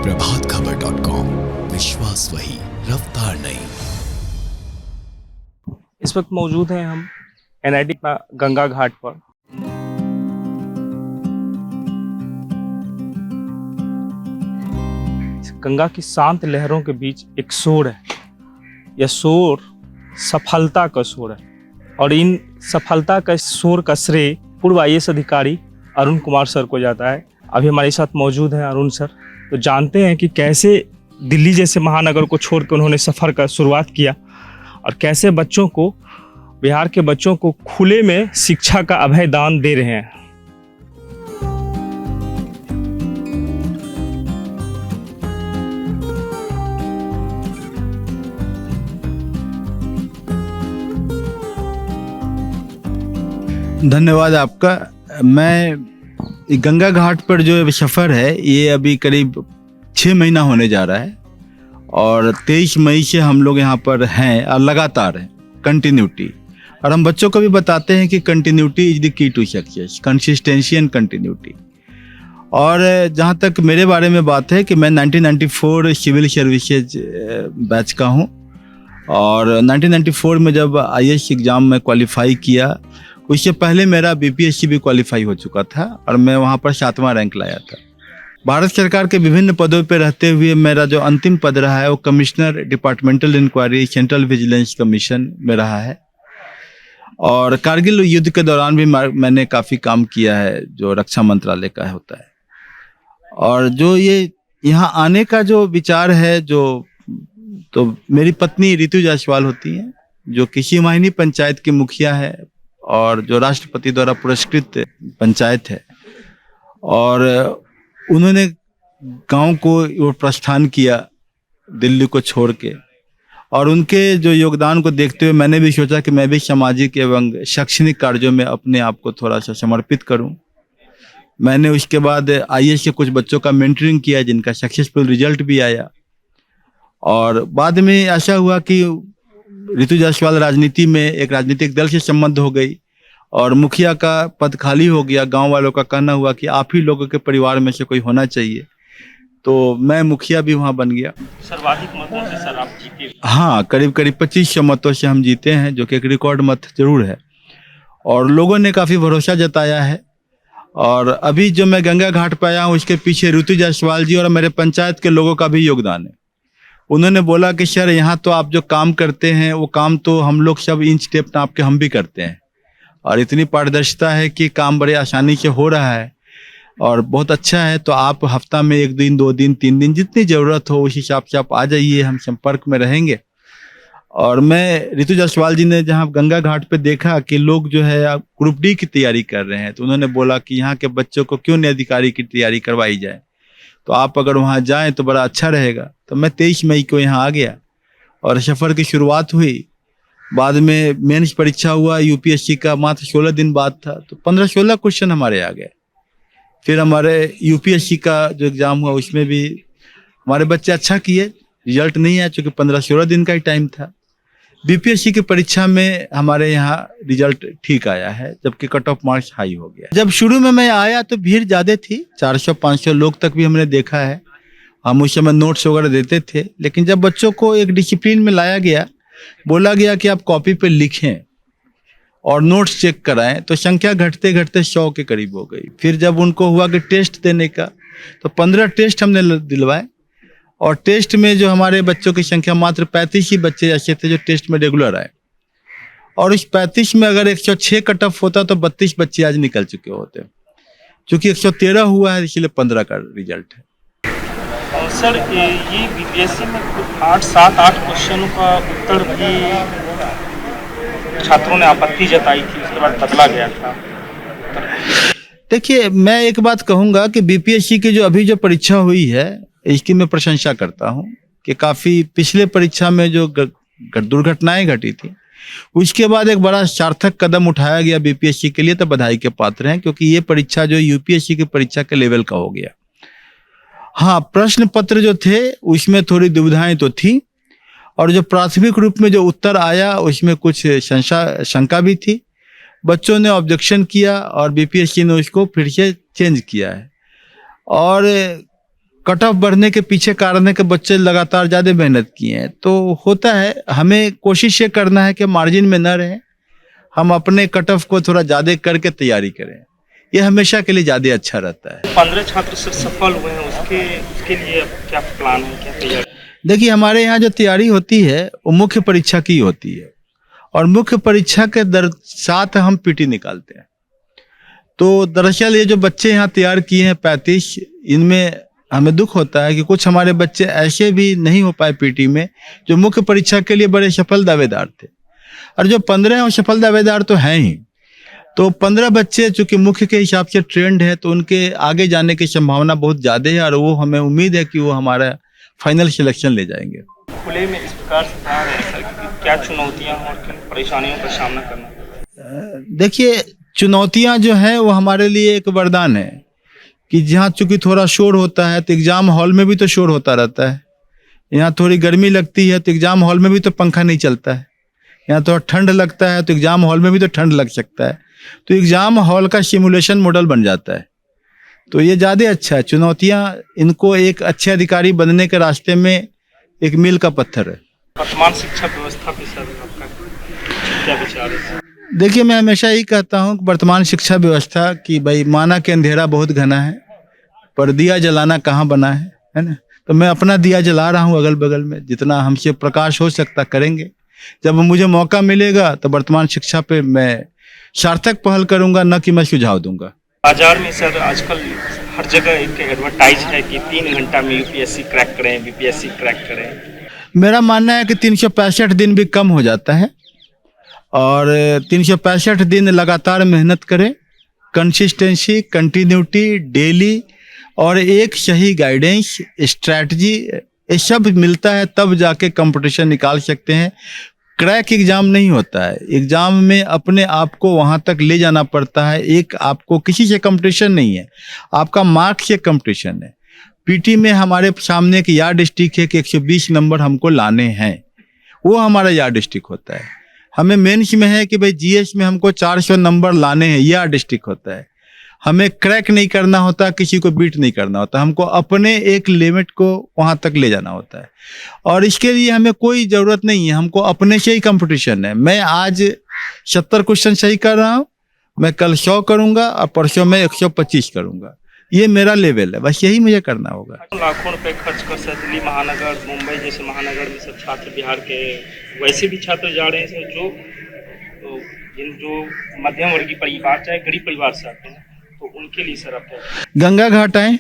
प्रभातखबर.com, विश्वास वही, रफ्तार नहीं। इस वक्त मौजूद हैं हम एनआईटी गंगा घाट पर। गंगा की शांत लहरों के बीच एक शोर है। यह शोर सफलता का शोर है और इन सफलता का शोर का श्रेय पूर्व आईएएस अधिकारी अरुण कुमार सर को जाता है। अभी हमारे साथ मौजूद हैं अरुण सर। तो जानते हैं कि कैसे दिल्ली जैसे महानगर को छोड़कर उन्होंने सफ़र का शुरुआत किया और कैसे बच्चों को, बिहार के बच्चों को खुले में शिक्षा का अभय दान दे रहे हैं। धन्यवाद आपका। मैं गंगा घाट पर जो सफ़र है ये अभी करीब 6 महीना होने जा रहा है और 23 मई से हम लोग यहाँ पर हैं और लगातार हैं, कंटिन्यूटी। और हम बच्चों को भी बताते हैं कि continuity is the key to success, consistency and continuity. और जहाँ तक मेरे बारे में बात है कि मैं 1994 सिविल सर्विसेज बैच का हूँ और 1994 में जब आईएएस एग्ज़ाम में क्वालिफाई किया, उससे पहले मेरा बीपीएससी भी क्वालिफाई हो चुका था और मैं वहाँ पर 7वां रैंक लाया था। भारत सरकार के विभिन्न पदों पर रहते हुए मेरा जो अंतिम पद रहा है वो commissioner departmental inquiry Central Vigilance Commission में रहा है। और कारगिल युद्ध के दौरान भी मैंने काफ़ी काम किया है जो रक्षा मंत्रालय का होता है। और जो ये यहाँ आने का जो विचार है, तो मेरी पत्नी ऋतु जायसवाल होती हैं जो किसीमाहिनी पंचायत की मुखिया है और जो राष्ट्रपति द्वारा पुरस्कृत पंचायत है। और उन्होंने गांव को वो प्रस्थान किया दिल्ली को छोड़ के, और उनके जो योगदान को देखते हुए मैंने भी सोचा कि मैं भी सामाजिक एवं शैक्षणिक कार्यों में अपने आप को थोड़ा सा समर्पित करूं। मैंने उसके बाद आईएएस के कुछ बच्चों का मेंटरिंग किया जिनका सक्सेसफुल रिजल्ट भी आया। और बाद में ऐसा हुआ कि ऋतु जायसवाल राजनीति में एक राजनीतिक दल से संबंध हो गई और मुखिया का पद खाली हो गया। गांव वालों का कहना हुआ कि आप ही लोगों के परिवार में से कोई होना चाहिए, तो मैं मुखिया भी वहां बन गया। सर्वाधिक मतों से सर आप जीते। हाँ, करीब 2500 मतों से हम जीते हैं, जो कि एक रिकॉर्ड मत जरूर है और लोगों ने काफ़ी भरोसा जताया है। और अभी जो मैं गंगा घाट पर आया हूँ उसके पीछे ऋतु जायसवाल जी और मेरे पंचायत के लोगों का भी योगदान है। उन्होंने बोला कि सर यहाँ तो आप जो काम करते हैं वो काम तो हम लोग सब इंच टेप नाप के हम भी करते हैं और इतनी पारदर्शिता है कि काम बड़े आसानी से हो रहा है और बहुत अच्छा है। तो आप हफ्ता में 1 दिन 2 दिन 3 दिन जितनी ज़रूरत हो उस हिसाब से आप आ जाइए, हम संपर्क में रहेंगे। और मैं ऋतु जायसवाल जी ने जहाँ गंगा घाट पे देखा कि लोग जो है ग्रुप डी की तैयारी कर रहे हैं, तो उन्होंने बोला कि यहाँ के बच्चों को क्यों नहीं अधिकारी की तैयारी करवाई जाए, तो आप अगर वहाँ जाएं तो बड़ा अच्छा रहेगा। तो मैं 23 मई को यहाँ आ गया और सफ़र की शुरुआत हुई। बाद में मेंस परीक्षा हुआ यूपीएससी का, मात्र 16 दिन बाद था, तो 15-16 क्वेश्चन हमारे आ गए। फिर हमारे यूपीएससी का जो एग्ज़ाम हुआ उसमें भी हमारे बच्चे अच्छा किए, रिजल्ट नहीं आया चूँकि 15-16 दिन का ही टाइम था। बीपीएससी की परीक्षा में हमारे यहाँ रिजल्ट ठीक आया है, जबकि कट ऑफ मार्क्स हाई हो गया। जब शुरू में मैं आया तो भीड़ ज़्यादा थी, 400-500 लोग तक भी हमने देखा है। हम उस समय नोट्स वगैरह देते थे, लेकिन जब बच्चों को एक डिसिप्लिन में लाया गया, बोला गया कि आप कॉपी पे लिखें और नोट्स चेक कराएं, तो संख्या घटते घटते 100 के करीब हो गई। फिर जब उनको हुआ कि टेस्ट देने का, तो 15 टेस्ट हमने दिलवाए और टेस्ट में जो हमारे बच्चों की संख्या मात्र 35 ही बच्चे ऐसे थे जो टेस्ट में रेगुलर आए। और इस 35 में अगर 106 कट ऑफ होता तो 32 बच्चे आज निकल चुके होते। चूँकि 113 हुआ है इसलिए 15 का रिजल्ट है। और सर ये बीपीएससी में 8 क्वेश्चनों का उत्तर भी छात्रों ने आपत्ति जताई थी, उसके बाद बदला गया था। देखिए, मैं एक बात कहूँगा कि बीपीएससी की जो अभी जो परीक्षा हुई है इसकी मैं प्रशंसा करता हूँ कि काफ़ी पिछले परीक्षा में जो दुर्घटनाएं घटी थी उसके बाद एक बड़ा सार्थक कदम उठाया गया बीपीएससी के लिए, तो बधाई के पात्र हैं, क्योंकि ये परीक्षा जो यूपीएससी की परीक्षा के लेवल का हो गया। हाँ, प्रश्न पत्र जो थे उसमें थोड़ी दुविधाएं तो थी और जो प्राथमिक रूप में जो उत्तर आया उसमें कुछ शंका भी थी। बच्चों ने ऑब्जेक्शन किया और बीपीएससी ने उसको फिर से चेंज किया है। और कट ऑफ बढ़ने के पीछे कारण है कि बच्चे लगातार ज़्यादा मेहनत किए हैं। तो होता है, हमें कोशिश ये करना है कि मार्जिन में न रहें, हम अपने कट ऑफ को थोड़ा ज़्यादा करके तैयारी करें, ये हमेशा के लिए ज़्यादा अच्छा रहता है। 15 छात्र सर सफल हुए हैं, उसके लिए अब क्या प्लान है, क्या तैयारी? देखिए, हमारे यहाँ जो तैयारी होती है वो मुख्य परीक्षा की होती है, और मुख्य परीक्षा के साथ हम पीटी निकालते हैं। तो दरअसल ये जो बच्चे यहाँ तैयार किए हैं 35, इनमें हमें दुख होता है कि कुछ हमारे बच्चे ऐसे भी नहीं हो पाए पीटी में जो मुख्य परीक्षा के लिए बड़े सफल दावेदार थे, और जो 15 हैं वो सफल दावेदार तो हैं ही। तो 15 बच्चे चूंकि मुख्य के हिसाब से ट्रेंड है, तो उनके आगे जाने की संभावना बहुत ज़्यादा है, और वो हमें उम्मीद है कि वो हमारा फाइनल सिलेक्शन ले जाएंगे। खुले में इस प्रकार से पढ़ा रहे हैं सर, कि क्या चुनौतियाँ और किन परेशानियों का सामना करना? देखिए, चुनौतियाँ जो हैं वो हमारे लिए एक वरदान है कि जहाँ चूंकि थोड़ा शोर होता है तो एग्ज़ाम हॉल में भी तो शोर होता रहता है, यहाँ थोड़ी गर्मी लगती है तो एग्ज़ाम हॉल में भी तो पंखा नहीं चलता है, यहाँ थोड़ा ठंड लगता है तो एग्ज़ाम हॉल में भी तो ठंड लग सकता है, तो एग्ज़ाम हॉल का सिमुलेशन मॉडल बन जाता है। तो ये ज़्यादा अच्छा है। चुनौतियाँ इनको एक अच्छे अधिकारी बनने के रास्ते में एक मील का पत्थर है। वर्तमान शिक्षा व्यवस्था पे सर आपका क्या विचार है? देखिए, मैं हमेशा यही कहता हूँ कि वर्तमान शिक्षा व्यवस्था की, भाई माना कि अंधेरा बहुत घना है पर दिया जलाना कहाँ बना है ना। तो मैं अपना दिया जला रहा हूँ अगल बगल में, जितना हमसे प्रकाश हो सकता करेंगे। जब मुझे मौका मिलेगा तो वर्तमान शिक्षा पे मैं सार्थक पहल करूँगा, न कि मैं सुझाव दूंगा। बाजार में सर आजकल हर जगह एक एडवर्टाइज है कि 3 घंटा में यूपीएससी क्रैक करें, बीपीएससी क्रैक करें। मेरा मानना है कि 365 दिन भी कम हो जाता है, और 365 दिन लगातार मेहनत करें, कंसिस्टेंसी, कंटिन्यूटी, डेली, और एक सही गाइडेंस, स्ट्रैटेजी, ये सब मिलता है तब जाके कंपटीशन निकाल सकते हैं। क्रैक एग्जाम नहीं होता है, एग्जाम में अपने आप को वहाँ तक ले जाना पड़ता है। एक आपको किसी से कंपटीशन नहीं है, आपका मार्क से कंपटीशन है। पीटी में हमारे सामने एक यार्ड स्टिक है कि 120 नंबर हमको लाने हैं, वो हमारा यार्ड स्टिक होता है। हमें मेंस में है कि भाई जीएस में हमको 400 नंबर लाने हैं, यार्ड स्टिक होता है। हमें क्रैक नहीं करना होता, किसी को बीट नहीं करना होता, हमको अपने एक लिमिट को वहाँ तक ले जाना होता है, और इसके लिए हमें कोई ज़रूरत नहीं है, हमको अपने से ही कंपटीशन है। मैं आज 70 क्वेश्चन सही कर रहा हूँ, मैं कल 100 करूँगा और परसों मैं 125 करूँगा, ये मेरा लेवल है, बस यही मुझे करना होगा। लाखों रुपए खर्च कर सर दिल्ली महानगर, मुंबई जैसे महानगर में सब छात्र, बिहार के वैसे भी छात्र जा रहे हैं सर, जो मध्यम वर्गीय परिवार चाहे गरीब परिवार से आते हैं, तो उनके लिए सर आप गंगा घाट आए,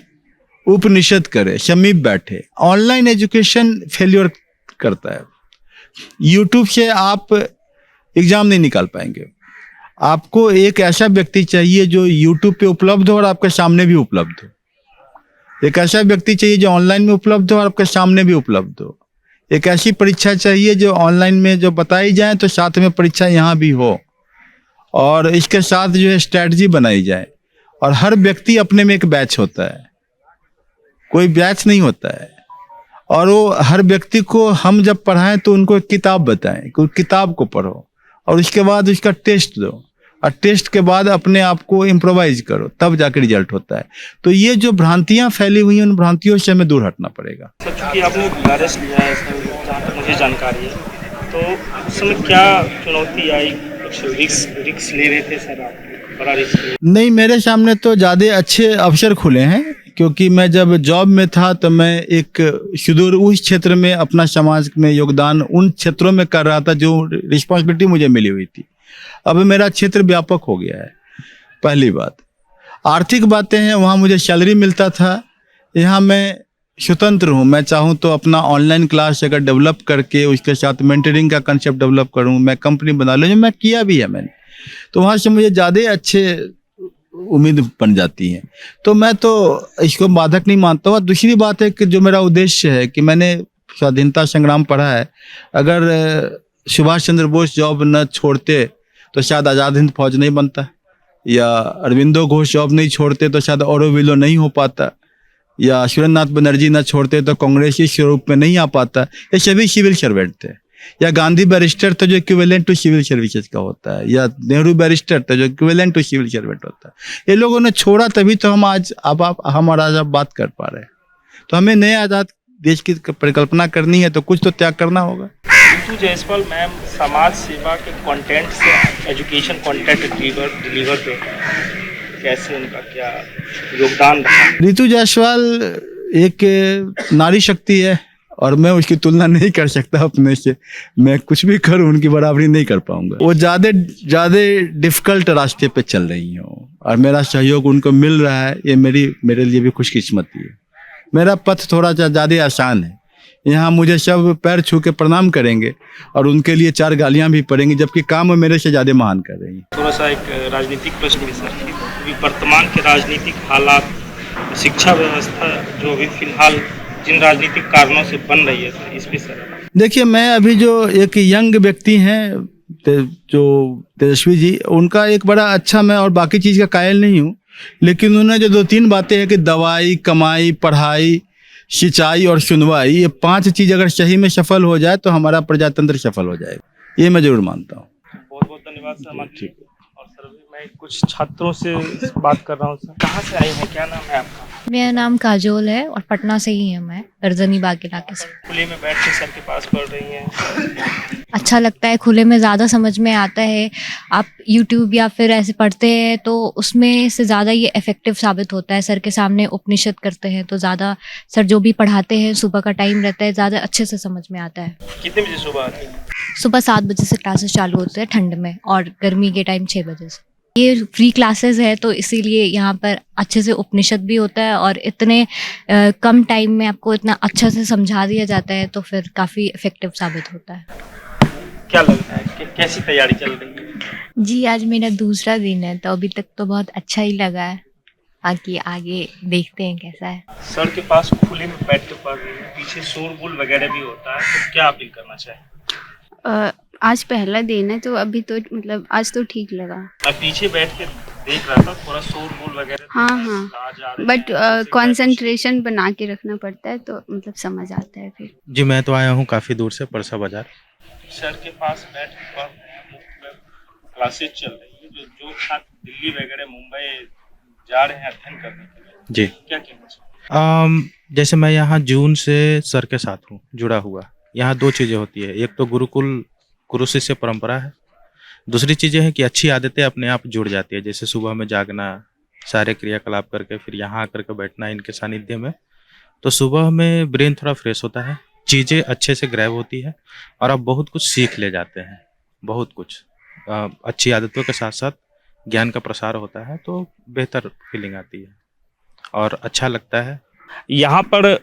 उपनिषद करें, समीप बैठे। ऑनलाइन एजुकेशन फेल्योर करता है, यूट्यूब से आप एग्जाम नहीं निकाल पाएंगे। आपको एक ऐसा व्यक्ति चाहिए जो यूट्यूब पे उपलब्ध हो और आपके सामने भी उपलब्ध हो। एक ऐसा व्यक्ति चाहिए जो ऑनलाइन में उपलब्ध हो और आपके सामने भी उपलब्ध हो। एक ऐसी परीक्षा चाहिए जो ऑनलाइन में जो बताई जाए तो साथ में परीक्षा यहाँ भी हो, और इसके साथ जो है स्ट्रैटेजी बनाई जाए। और हर व्यक्ति अपने में एक बैच होता है, कोई बैच नहीं होता है, और वो हर व्यक्ति को हम जब पढ़ाएं तो उनको एक किताब बताएं, कोई किताब को पढ़ो और उसके बाद उसका टेस्ट दो, और टेस्ट के बाद अपने आप को इम्प्रोवाइज करो, तब जाकर रिजल्ट होता है। तो ये जो भ्रांतियां फैली हुई हैं, उन भ्रांतियों से हमें दूर हटना पड़ेगा। सर चूँकि आपने बीआरएस लिया है, जहाँ तक मुझे जानकारी है, तो उस समय क्या चुनौती आई? कुछ रिक्स ले रहे थे सर आप? बड़ा रिस्क नहीं, मेरे सामने तो ज़्यादा अच्छे अवसर खुले हैं, क्योंकि मैं जब जॉब में था तो मैं एक सुदूर उस क्षेत्र में अपना समाज में योगदान उन क्षेत्रों में कर रहा था जो रिस्पॉन्सिबिलिटी मुझे मिली हुई थी। अब मेरा क्षेत्र व्यापक हो गया है। पहली बात, आर्थिक बातें हैं, वहाँ मुझे सैलरी मिलता था, यहाँ मैं स्वतंत्र हूँ। मैं चाहूँ तो अपना ऑनलाइन क्लास अगर डेवलप करके उसके साथ मेंटरिंग का कंसेप्ट डेवलप करूँ, मैं कंपनी बना लूँ, जो मैं किया भी है मैंने, तो वहाँ से मुझे ज़्यादा अच्छे उम्मीद बन जाती है। तो मैं तो इसको बाधक नहीं मानता हूँ। दूसरी बात है कि जो मेरा उद्देश्य है कि मैंने स्वाधीनता संग्राम पढ़ा है, अगर सुभाष चंद्र बोस जॉब न छोड़ते तो शायद आज़ाद हिंद फौज नहीं बनता, या अरविंदो घोष जॉब नहीं छोड़ते तो शायद ऑरोविलो नहीं हो पाता, या सुरेंद्रनाथ बनर्जी न छोड़ते तो कांग्रेस इस स्वरूप में नहीं आ पाता। ये सभी सिविल सर्वेंट थे। या गांधी बैरिस्टर तो जो इक्विवेलेंट टू सिविल सर्विसेज का होता है, या नेहरू बैरिस्टर तो जो इक्विवेलेंट टू सिविल सर्वेंट होता है। ये लोगों ने छोड़ा तभी तो हम आज अब आप बात कर पा रहे हैं। तो हमें नए आज़ाद देश की परिकल्पना करनी है तो कुछ तो त्याग करना होगा। ऋतु जायसवाल मैम समाज सेवा के कंटेंट से एजुकेशन कंटेंट डिलीवर पे कैसे उनका क्या योगदान रहा? ऋतु जायसवाल एक नारी शक्ति है और मैं उसकी तुलना नहीं कर सकता अपने से। मैं कुछ भी करूं उनकी बराबरी नहीं कर पाऊंगा। वो ज़्यादा डिफिकल्ट रास्ते पे चल रही हो और मेरा सहयोग उनको मिल रहा है, ये मेरे लिए भी खुशकिस्मती है। मेरा पथ थोड़ा सा ज़्यादा आसान है। यहाँ मुझे सब पैर छू के प्रणाम करेंगे और उनके लिए 4 गालियाँ भी पड़ेंगी, जबकि काम वो मेरे से ज़्यादा महान कर रही हैं। थोड़ा सा एक राजनीतिक प्रश्न भी सर, अभी वर्तमान के राजनीतिक हालात, शिक्षा व्यवस्था जो अभी फिलहाल जिन राजनीतिक कारणों से बन रही है सर, इस पे सर। देखिए, मैं अभी जो एक यंग व्यक्ति हैं जो तेजस्वी जी, उनका एक बड़ा अच्छा, मैं और बाकी चीज़ का कायल नहीं हूँ, लेकिन उन्होंने जो 2-3 बातें हैं कि दवाई, कमाई, पढ़ाई, सिंचाई और सुनवाई, ये 5 चीज़ अगर सही में सफल हो जाए तो हमारा प्रजातंत्र सफल हो जाएगा। ये मैं जरूर मानता हूँ। बहुत बहुत धन्यवाद सर। ठीक। और सर मैं कुछ छात्रों से बात कर रहा हूँ सर। कहाँ से आई हैं, क्या नाम है आपका? मेरा नाम काजोल है और पटना से ही हूँ मैं, अर्जनी बाग इलाके से। खुले में बैठ के सर के पास पढ़ रही हैं? अच्छा लगता है, खुले में ज़्यादा समझ में आता है। आप YouTube या फिर ऐसे पढ़ते हैं तो उसमें से ज़्यादा ये इफेक्टिव साबित होता है। सर के सामने उपनिषद करते हैं तो ज़्यादा सर जो भी पढ़ाते हैं, सुबह का टाइम रहता है, ज़्यादा अच्छे से समझ में आता है। कितने बजे सुबह आती हैं? सुबह 7 बजे से क्लासेस चालू होते हैं ठंड में, और गर्मी के टाइम 6 बजे से। ये फ्री क्लासेस है तो इसीलिए यहाँ पर अच्छे से उपनिषद भी होता है और इतने कम टाइम में आपको इतना अच्छा से समझा दिया जाता है, तो फिर काफ़ी इफेक्टिव साबित होता है। क्या लगता है कि कैसी तैयारी चल रही है? जी, आज मेरा दूसरा दिन है तो अभी तक तो बहुत अच्छा ही लगा है, बाकी आगे देखते हैं कैसा है। सर के पास खुले में बैठ के पढ़ रही है, पीछे शोरगुल वगैरह भी होता है, तो क्या अपील करना चाहिए? आज पहला दिन है तो अभी तो मतलब आज तो ठीक लगा। मैं पीछे बैठ के देख रहा था, थोड़ा शोरगुल वगैरह। हाँ, बट कंसंट्रेशन बना के रखना पड़ता है तो मतलब समझ आता है फिर। जी, मैं तो आया हूँ काफ़ी दूर से, परसा बाजार। सर के पास बैठ के पढ़ रहे हैं, मुफ्त क्लासेस चल रही है। जो छात्र दिल्ली वगैरह मुंबई जा रहे हैं अध्ययन करने के लिए, जी, क्या कहना चाहिए? जैसे मैं यहाँ जून से सर के साथ हूँ जुड़ा हुआ। यहाँ 2 चीज़ें होती है, एक तो गुरुकुल गुरु शिष्य परंपरा है, दूसरी चीज़ें हैं कि अच्छी आदतें अपने आप जुड़ जाती है, जैसे सुबह में जागना, सारे क्रियाकलाप करके फिर यहाँ आकर के बैठना इनके सानिध्य में, तो सुबह में ब्रेन थोड़ा फ्रेश होता है, चीज़ें अच्छे से ग्रैब होती है और आप बहुत कुछ सीख ले जाते हैं। बहुत कुछ अच्छी आदतों के साथ साथ ज्ञान का प्रसार होता है, तो बेहतर फीलिंग आती है और अच्छा लगता है। यहाँ पर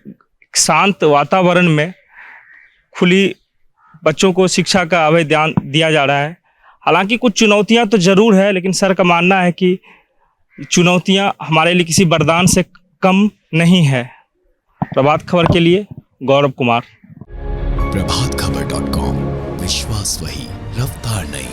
शांत वातावरण में खुली बच्चों को शिक्षा का अभय ध्यान दिया जा रहा है। हालांकि कुछ चुनौतियां तो जरूर है, लेकिन सर का मानना है कि चुनौतियां हमारे लिए किसी वरदान से कम नहीं है। प्रभात खबर के लिए गौरव कुमार। प्रभातखबर.com, विश्वास वही, रफ्तार नहीं।